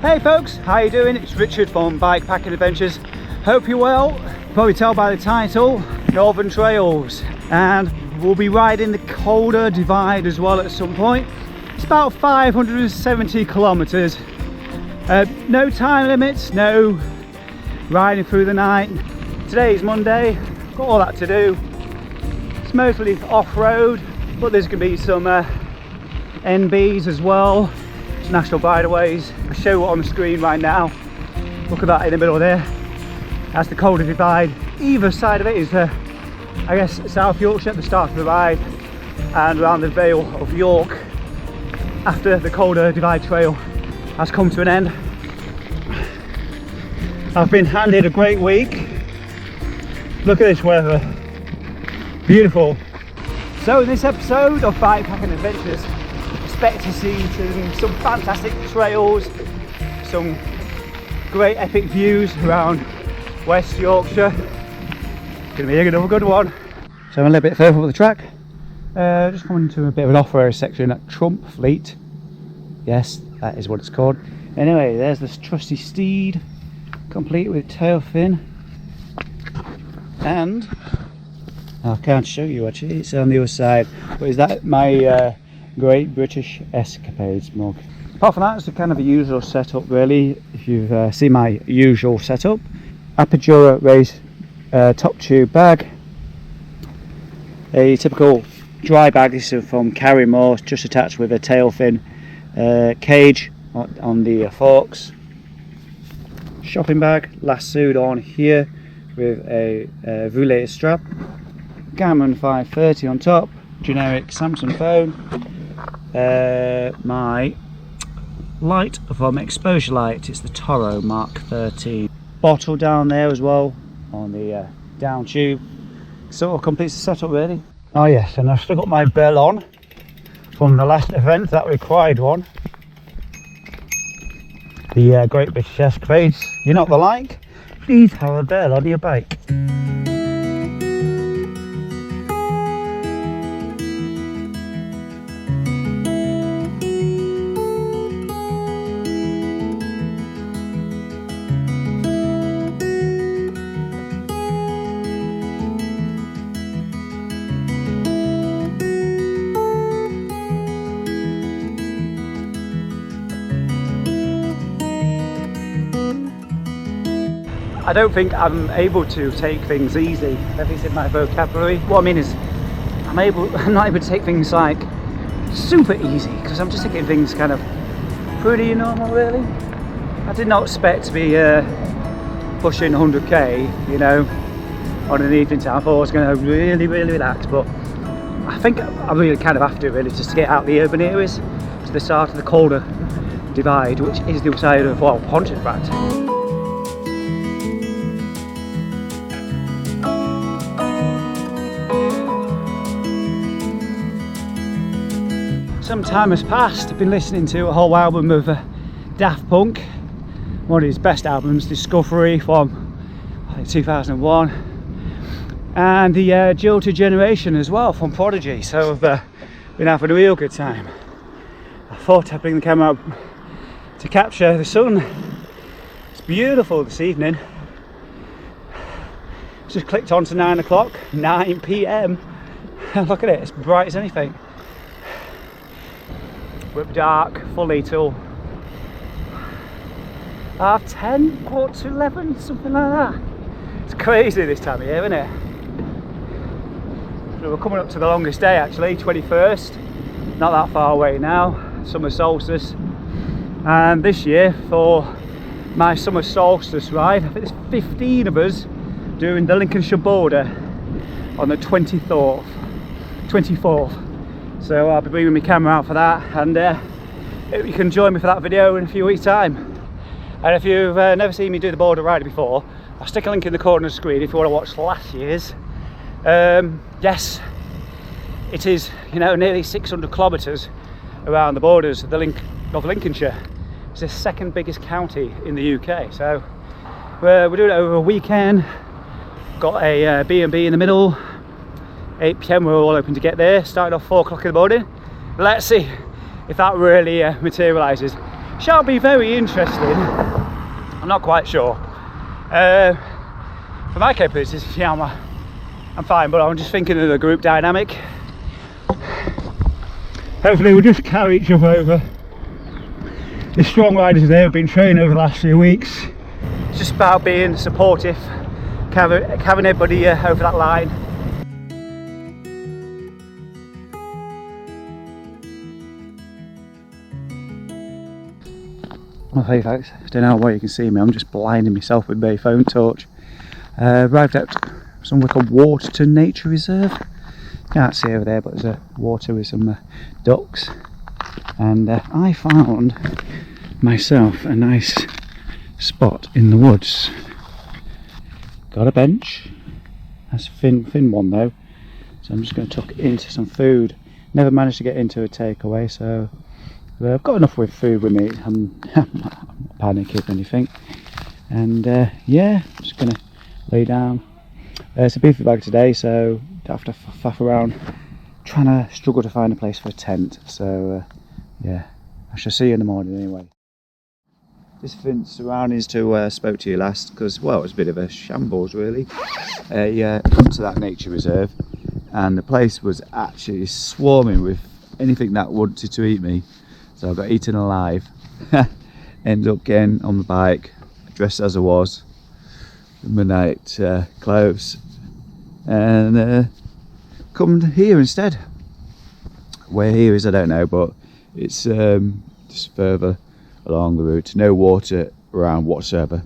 Hey folks, how you doing? It's Richard from Bikepacking Adventures. Hope you're well. Probably tell by the title, Northern Trails, and we'll be riding the Calder Divide as well at some point. It's about 570 kilometers. No time limits, no riding through the night. Today is Monday, got all that to do. It's mostly off-road, but there's going to be some NBs as well, national bridleways. I'll show you what on the screen right now. Look at that in the middle there. That's the Calder Divide. Either side of it is I guess South Yorkshire at the start of the ride, and around the Vale of York after the Calder Divide Trail has come to an end. I've been handed a great week. Look at this weather, beautiful. So in this episode of Bikepacking Adventures, expect to see some fantastic trails, some great epic views around West Yorkshire. Gonna be another good one. So I'm a little bit further up the track, just coming to a bit of an off-road section at Trump Fleet. Yes, that is what it's called. Anyway, there's this trusty steed, complete with tail fin, and I can't show you actually, it's on the other side, but is that my Great British Escapades mug. Apart from that, it's a kind of a usual setup really. If you've seen my usual setup, Apogura race top tube bag, a typical dry bag. This is from Carrymore, just attached with a tail fin cage on the forks. Shopping bag, lassoed on here with a roulated strap. Garmin 530 on top, generic Samsung phone. My light from Exposure Light, it's the Toro Mark 13. Bottle down there as well on the down tube. Sort of completes the setup really. Oh yes, and I've still got my bell on from the last event, that required one. The Great British Escapades. You're not the like? Please have a bell on your bike. I don't think I'm able to take things easy, at least in my vocabulary. What I mean is, I'm not able to take things like super easy, because I'm just taking things kind of pretty normal really. I did not expect to be pushing 100k, you know, on an evening time. I thought I was going to really relax, but I think I really kind of have to really, just to get out the urban areas to the start of the Calder Divide, which is the other side of, well, Pontefract. Some time has passed. I've been listening to a whole album of Daft Punk, one of his best albums, Discovery, from 2001, and the Jilted Generation as well from Prodigy. So I've been having a real good time. I thought I'd bring the camera up to capture the sun. It's beautiful this evening. Just clicked on to 9 o'clock, 9 p.m. Look at it, it's bright as anything. We're dark fully till 10:30, quarter to 11, something like that. It's crazy this time of year, isn't it? So we're coming up to the longest day actually, 21st, not that far away now, summer solstice. And this year for my summer solstice ride, I think there's 15 of us doing the Lincolnshire border on the 24th. So I'll be bringing my camera out for that, and you can join me for that video in a few weeks time. And if you've never seen me do the border ride before, I'll stick a link in the corner of the screen if you want to watch last year's. Yes, it is, you know, nearly 600 kilometres around the borders of Lincolnshire. It's the second biggest county in the UK, so we're doing it over a weekend. Got a B&B in the middle. 8 p.m. we're all open to get there. Started off 4 o'clock in the morning. Let's see if that really materialises. shall be very interesting. I'm not quite sure. For my capabilities, yeah, I'm fine, but I'm just thinking of the group dynamic. Hopefully we'll just carry each other over. The strong riders there have been training over the last few weeks. It's just about being supportive, carrying everybody over that line. Well, hey folks, I don't know where you can see me, I'm just blinding myself with my phone torch. Arrived at somewhere called Watershed Nature Reserve. Can't see over there, but there's a water with some ducks. And I found myself a nice spot in the woods. Got a bench. That's a thin one though. So I'm just going to tuck it into some food. Never managed to get into a takeaway, so I've got enough with food with me. I'm not panicking or anything. And yeah, I'm just going to lay down. It's a beefy bag today, so don't have to faff around trying to struggle to find a place for a tent. So yeah, I shall see you in the morning anyway. This fence surroundings to where I spoke to you last, because well, it was a bit of a shambles really. Come to that nature reserve, and the place was actually swarming with anything that wanted to eat me. So I got eaten alive. Ended up getting on the bike, dressed as I was, in my night clothes, and come here instead. Where here is I don't know, but it's just further along the route. No water around whatsoever.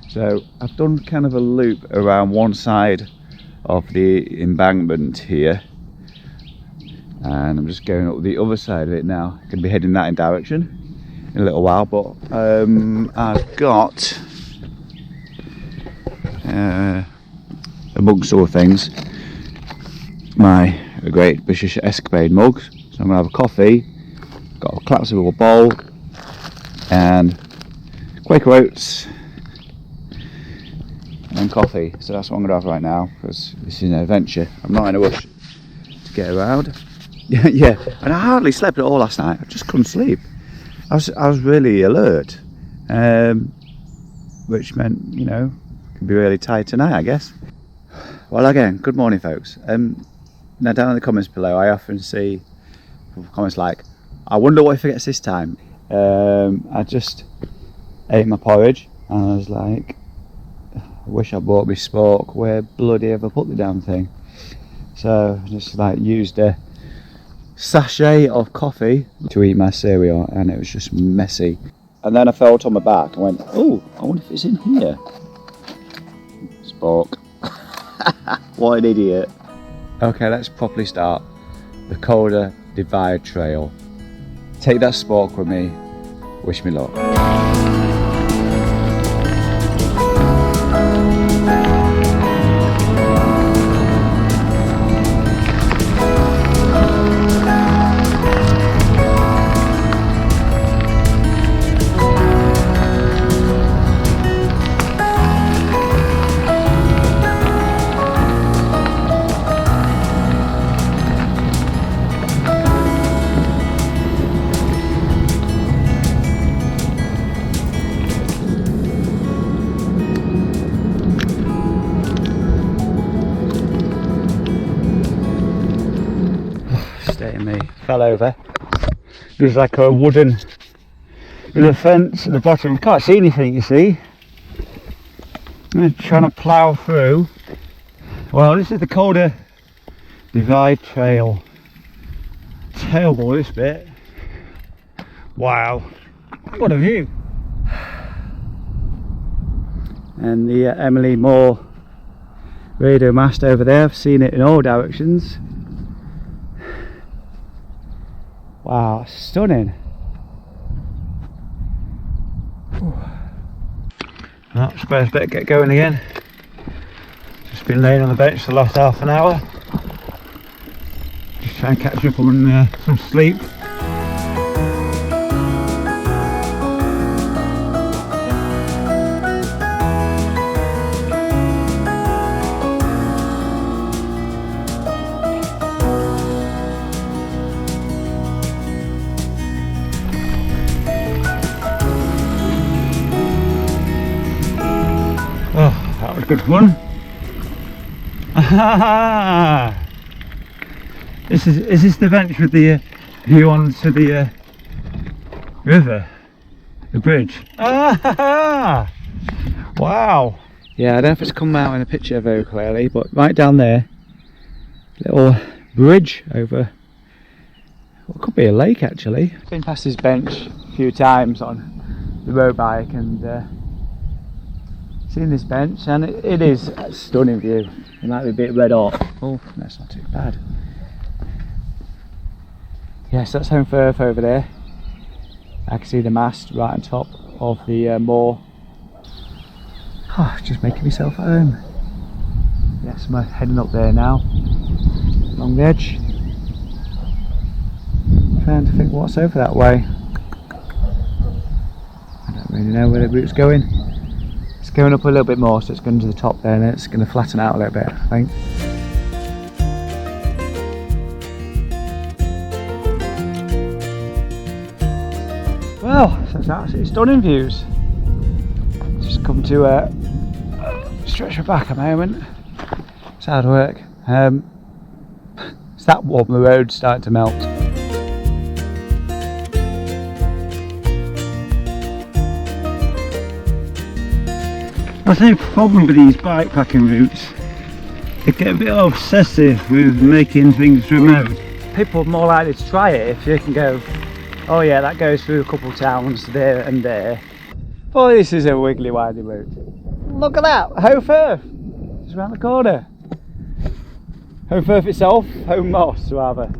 So I've done kind of a loop around one side of the embankment here, and I'm just going up the other side of it now. Going to be heading that in direction in a little while, but I've got amongst other things my Great British Escapade mug, so I'm going to have a coffee, got a collapsible bowl and Quaker oats and coffee. So that's what I'm going to have right now, because this is an adventure. I'm not in a rush to get around. Yeah, and I hardly slept at all last night. I just couldn't sleep. I was really alert, which meant, you know, can be really tired tonight, I guess. Well, again, good morning folks. Now down in the comments below I often see comments like, I wonder what if it gets this time. I just ate my porridge and I was like, I wish I bought me spork. Where bloody ever put the damn thing? So I just like used a sachet of coffee to eat my cereal, and it was just messy. And then I felt on my back and went, oh, I wonder if it's in here. Spork. What an idiot. Okay, let's properly start the Calder Divide Trail. Take that spork with me. Wish me luck. Fell over. There's like a wooden fence at the bottom. You can't see anything, you see. I'm trying to plough through. Well, this is the Calder Divide Trail. Terrible this bit. Wow, what a view. And the Emily Moore radio mast over there, I've seen it in all directions. Wow, stunning. Well, suppose better get going again. Just been laying on the bench for the last half an hour. Just trying to catch up on some sleep. good fun. Is this the bench with the view onto the river, the bridge? Wow. Yeah, I don't know if it's come out in the picture very clearly, but right down there, little bridge over what could be a lake actually. I've been past this bench a few times on the road bike and seen this bench, and it is a stunning view. It might be a bit red hot. Oh, that's not too bad. Yes, that's Home Firth over there. I can see the mast right on top of the moor. Oh, just making myself at home. Yes, I'm heading up there now, along the edge. Trying to think what's over that way. I don't really know where the route's going. It's going up a little bit more, so it's going to the top there, and it's going to flatten out a little bit, I think. Well, that's absolutely stunning views. Just come to stretch my back a moment. It's hard work. It's that warm, the road's starting to melt. I think the problem with these bikepacking routes, they get a bit obsessive with making things remote. People are more likely to try it if you can go, oh yeah, that goes through a couple of towns there and there. Oh, this is a wiggly windy route. Look at that, Home Firth. It's around the corner. Home Firth itself, Home Moss rather.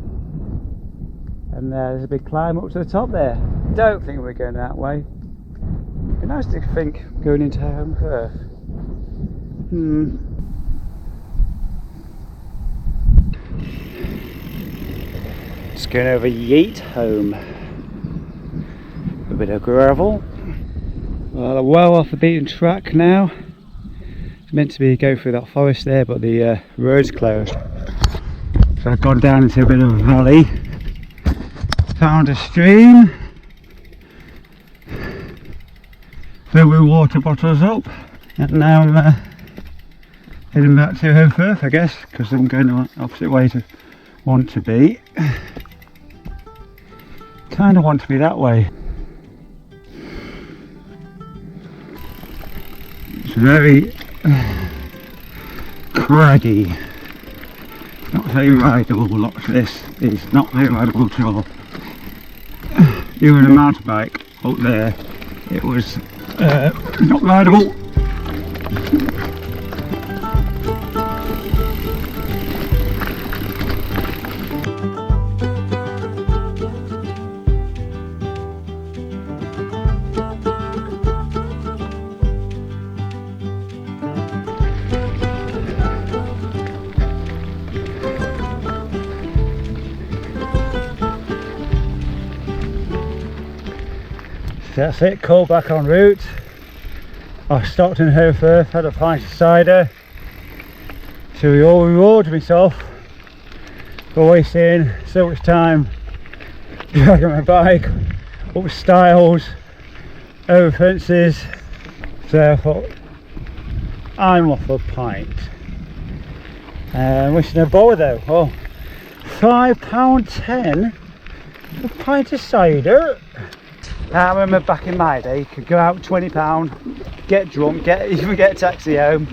And there's a big climb up to the top there. Don't think we're going that way. It'd be nice to think going into Home Firth. Just going over Yeat Home. A bit of gravel. Well off the beaten track now. It's meant to be go through that forest there, but the road's closed. So I've gone down into a bit of a valley. Found a stream. Filled with water bottles up, and now I'm heading back to Home Firth, I guess, because I'm going the opposite way to want to be. Kind of want to be that way. It's very craggy. Not very rideable. Lots of this is not very rideable at all. Even a mountain bike up there, it was not rideable. That's it, call back en route. I stopped in Home Firth, had a pint of cider to reward myself for wasting so much time dragging my bike up stiles, over fences. So I thought, I'm off for a pint. Wishing no bother though. Oh, £5.10 for a pint of cider. I remember back in my day, you could go out £20, get drunk, even get a taxi home,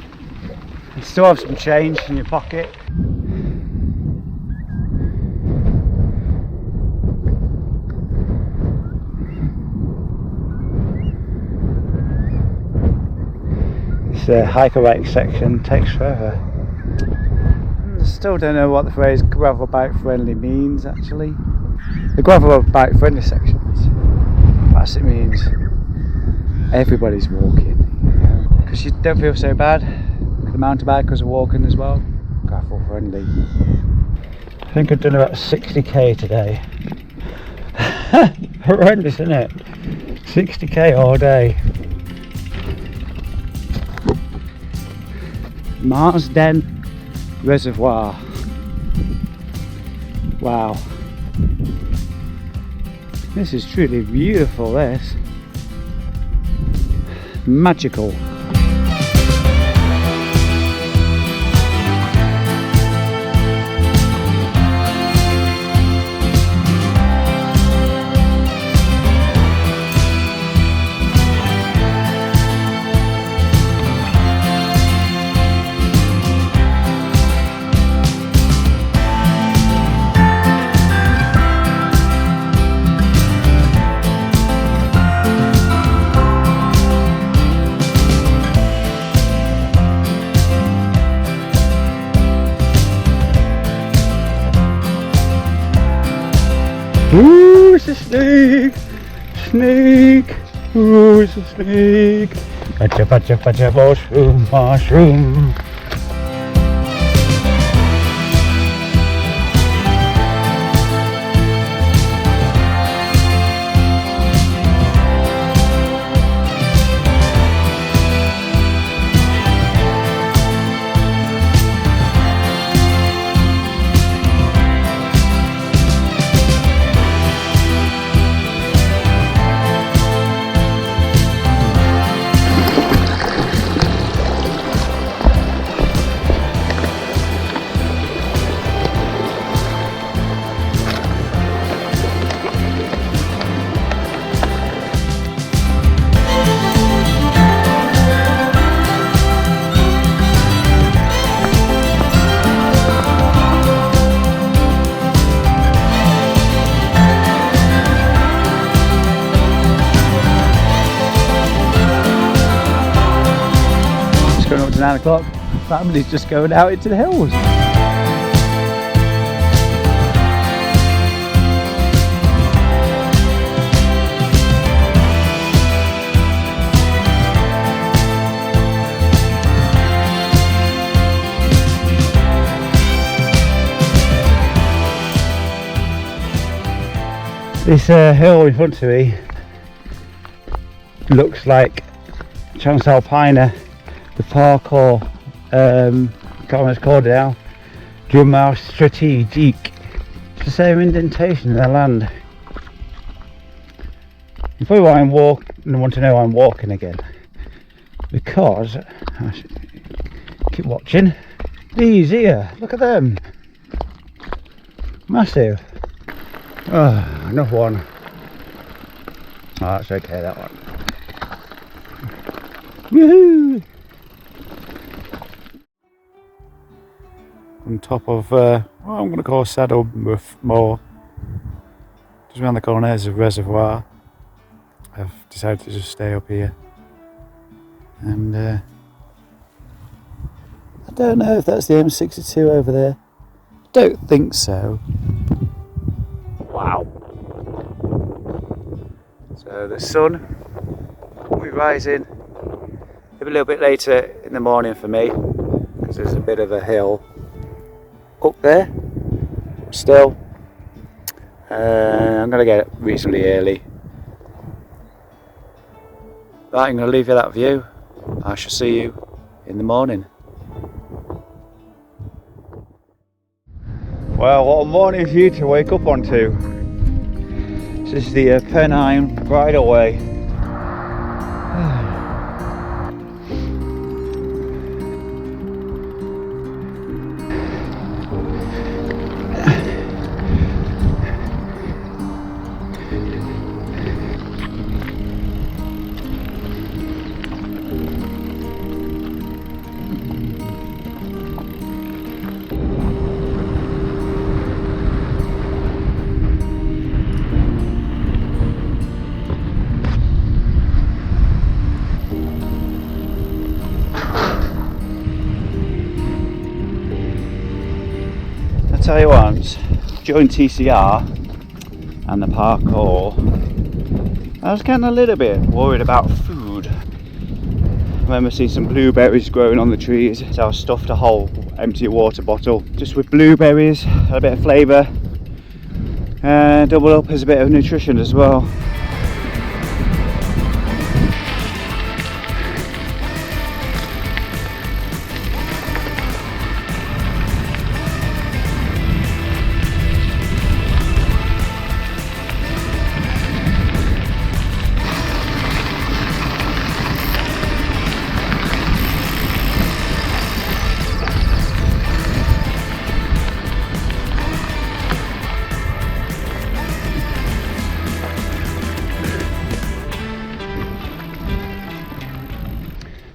and still have some change in your pocket. This hiker bike section takes forever. I still don't know what the phrase gravel bike friendly means actually. The gravel bike friendly sections. It means everybody's walking, because you don't feel so bad. The mountain bikers are walking as well. Gravel friendly. I think I've done about 60k today. Horrendous, isn't it? 60k all day. Marsden Reservoir. Wow. This is truly beautiful, this. Magical. Ooh, it's a snake! Snake! Ooh, it's a snake! Pacha, pacha, pacha, mushroom, mushroom! Going up to 9 o'clock, family's just going out into the hills. This hill in front of me looks like Transalpina. The parkour, can't remember what it's called now, Drummer Strategique. It's the same indentation in the land. You probably want to know why I'm walking again. Because, I should keep watching, these here, look at them. Massive. Oh, another one. Oh, that's okay, that one. Woohoo! On top of what I'm going to call Saddleworth Moor. Just around the corner there's a reservoir. I've decided to just stay up here. And I don't know if that's the M62 over there. Don't think so. Wow. So the sun will be rising a little bit later in the morning for me, because there's a bit of a hill up there. Still, I'm going to get up reasonably early. Right, I'm going to leave you that view. I shall see you in the morning. Well, what a morning view to wake up onto. This is the Pennine bridleway. I tell you once, during TCR and the parkour, I was getting a little bit worried about food. I remember seeing some blueberries growing on the trees, so I stuffed a whole empty water bottle just with blueberries, a bit of flavour, and doubled up as a bit of nutrition as well.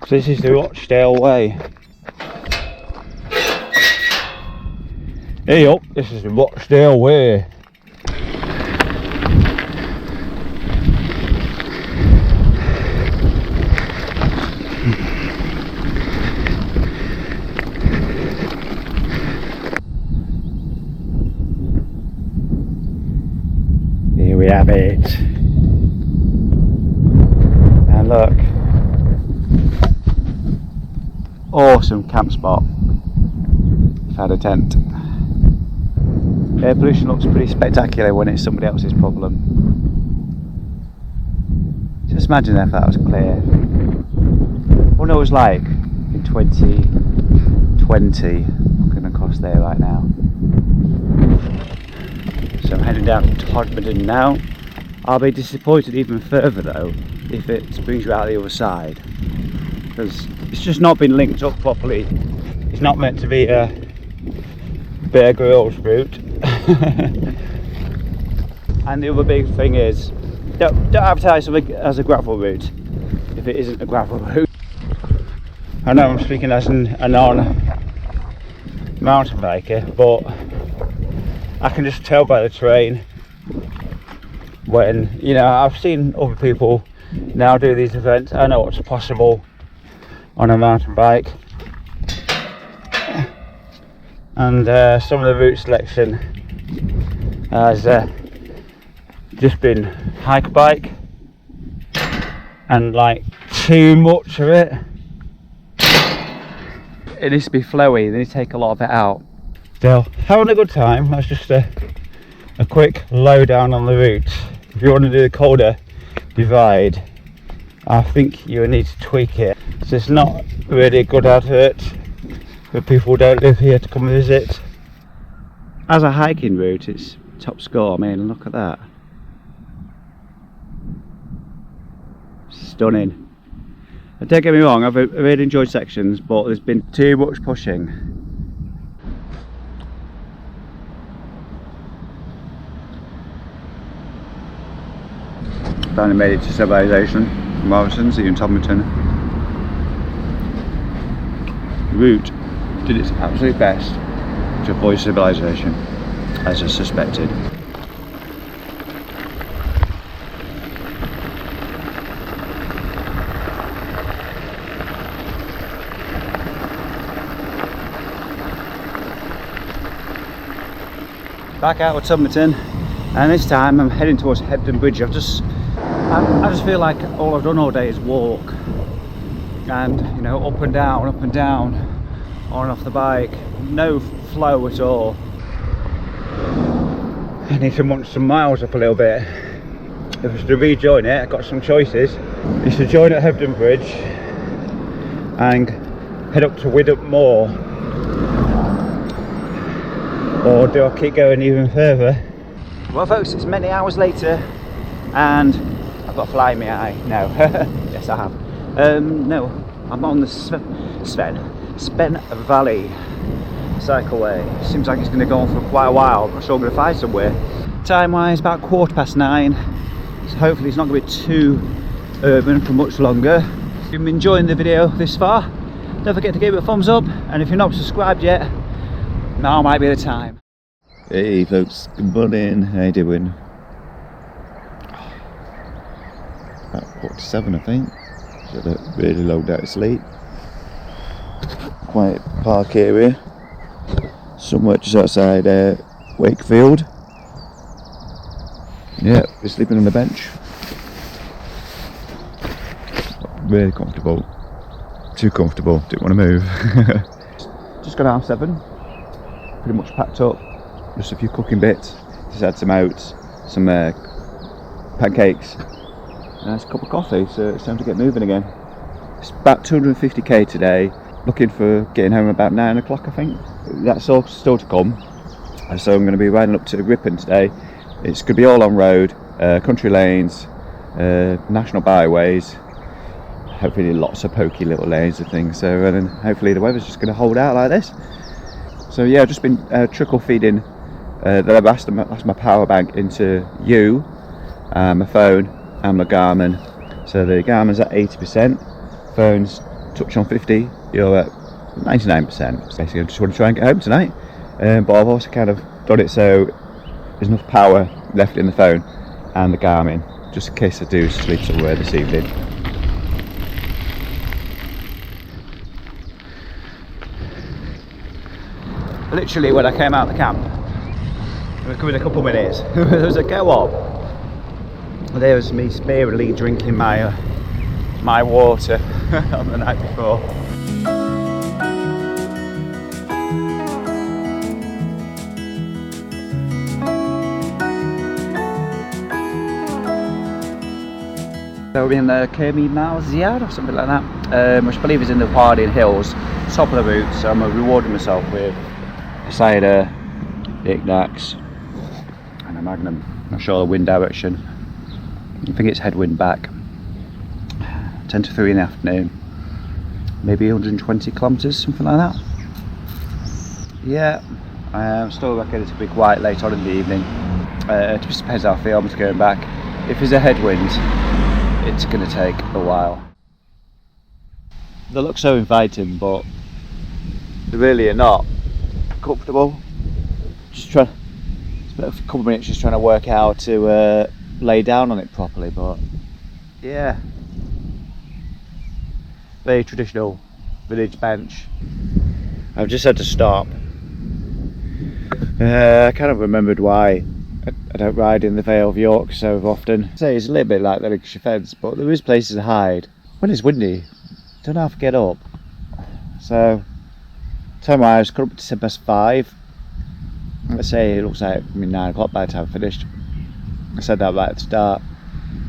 So this is the Rochdale Way. Hey up, this is the Rochdale Way. Damn it. And look. Awesome camp spot. Found a tent. Air pollution looks pretty spectacular when it's somebody else's problem. Just imagine if that was clear. I wonder what it was like in 2020. Looking across there right now. So I'm heading down to Todmorden now. I'll be disappointed even further though if it brings you out the other side, because it's just not been linked up properly. It's not meant to be a Bear Grylls route. And the other big thing is, don't advertise something as a gravel route if it isn't a gravel route. I know I'm speaking as a non-mountain biker, but I can just tell by the terrain when, you know, I've seen other people now do these events. I know what's possible on a mountain bike, and some of the route selection has just been hike bike and like too much of it. It needs to be flowy, they need to take a lot of it out. Still having a good time. That's just a quick lowdown on the route. If you want to do the Calder Divide, I think you need to tweak it. So it's not really a good advert for people who don't live here to come visit. As a hiking route, it's top score. I mean, look at that. Stunning. And don't get me wrong, I've really enjoyed sections, but there's been too much pushing. Finally made it to civilization from Morrison's, here in Todmorden. The route did its absolute best to avoid civilization, as I suspected. Back out of Todmorden, and this time I'm heading towards Hebden Bridge. I just feel like all I've done all day is walk, and you know, up and down, on and off the bike, no flow at all. I need to munch some miles up a little bit. If I was to rejoin it, I've got some choices. I used to join at Hebden Bridge and head up to Widdup Moor, or do I keep going even further? Well folks, it's many hours later and I've got a fly in my eye. No, yes I have. No, I'm on the Spen Valley cycleway. Seems like it's going to go on for quite a while. I'm not sure I'm going to find somewhere. Time wise, about 9:15, so hopefully it's not going to be too urban for much longer. If you've been enjoying the video this far, don't forget to give it a thumbs up, and if you're not subscribed yet, now might be the time. Hey folks, good morning, how you doing? About 47 I think, so really low down to sleep. Quiet park area, somewhere just outside Wakefield. Yeah, we're sleeping on the bench. Really comfortable, too comfortable, didn't want to move. Just got 7:30, pretty much packed up. Just a few cooking bits, just had some oats, some pancakes, and a cup of coffee, so it's time to get moving again. It's about 250k today, looking for getting home about 9 o'clock I think. That's all still to come, and so I'm going to be riding up to Ripon today. It's going to be all on road, country lanes, national byways, hopefully lots of pokey little lanes and things, so and then hopefully the weather's just going to hold out like this. So yeah, I've just been trickle feeding I've asked my power bank into my phone and my Garmin. So the Garmin's at 80%, phone's touch on 50, you're at 99%. Basically I just want to try and get home tonight, but I've also kind of done it so there's enough power left in the phone and the Garmin, just in case I do sleep somewhere this evening. Literally when I came out of the camp, it was coming a couple of minutes, there was a go-op There's me sparingly drinking my my water on the night before. So we're in the Kermy Malziad or something like that, which I believe is in the Warden Hills, top of the route. So I'm rewarding myself with a cider, knickknacks, and a Magnum. Not sure the wind direction. I think it's headwind back. 10 to 3 in the afternoon. Maybe 120 kilometres, something like that. Yeah, I still reckon it's a bit quiet later on in the evening. It just depends how I feel. I'm just going back. If there's a headwind, it's going to take a while. They look so inviting, but they really are not comfortable. Just trying, spent a couple of minutes just trying to work out how to lay down on it properly, but yeah, very traditional village bench. I've just had to stop. I kind of remembered why I don't ride in the Vale of York so often. I'd say it's a little bit like the Lincolnshire fence, but there is places to hide. When it's windy, don't have to get up. So, time-wise, got up to 5:10. Let's say it looks like 9 o'clock by the time I finished. I said that right at the start.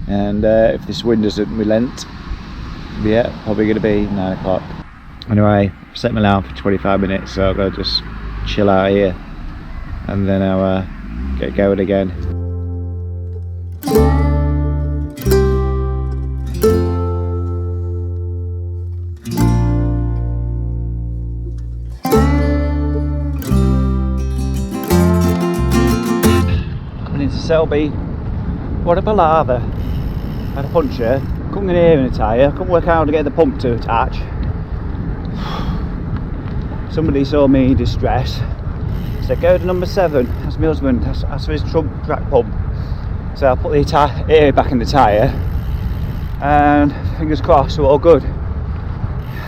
And if this wind doesn't relent, yeah, probably going to be 9 o'clock. Anyway, I've set my alarm for 25 minutes, so I'll go just chill out here. And then I'll get going again. Coming into Selby, what a palaver. I had a puncture, couldn't get air in the tyre, couldn't work out how to get the pump to attach. Somebody saw me in distress. So go to number 7, that's my husband, asked for his track pump. So I'll put the air back in the tyre, and fingers crossed we're all good.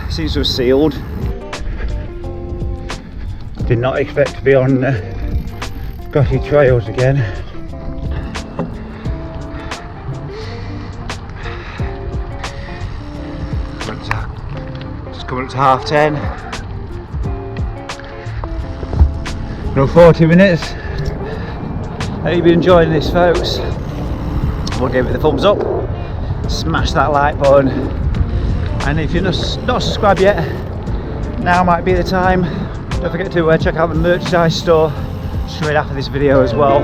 Seems to have sealed. Did not expect to be on Scotty trails again. Just coming up to 10:30. Another 40 minutes. Hope you've been enjoying this, folks. We'll give it the thumbs up, smash that like button, and if you're not subscribed yet, now might be the time. Don't forget to check out the merchandise store straight after this video as well.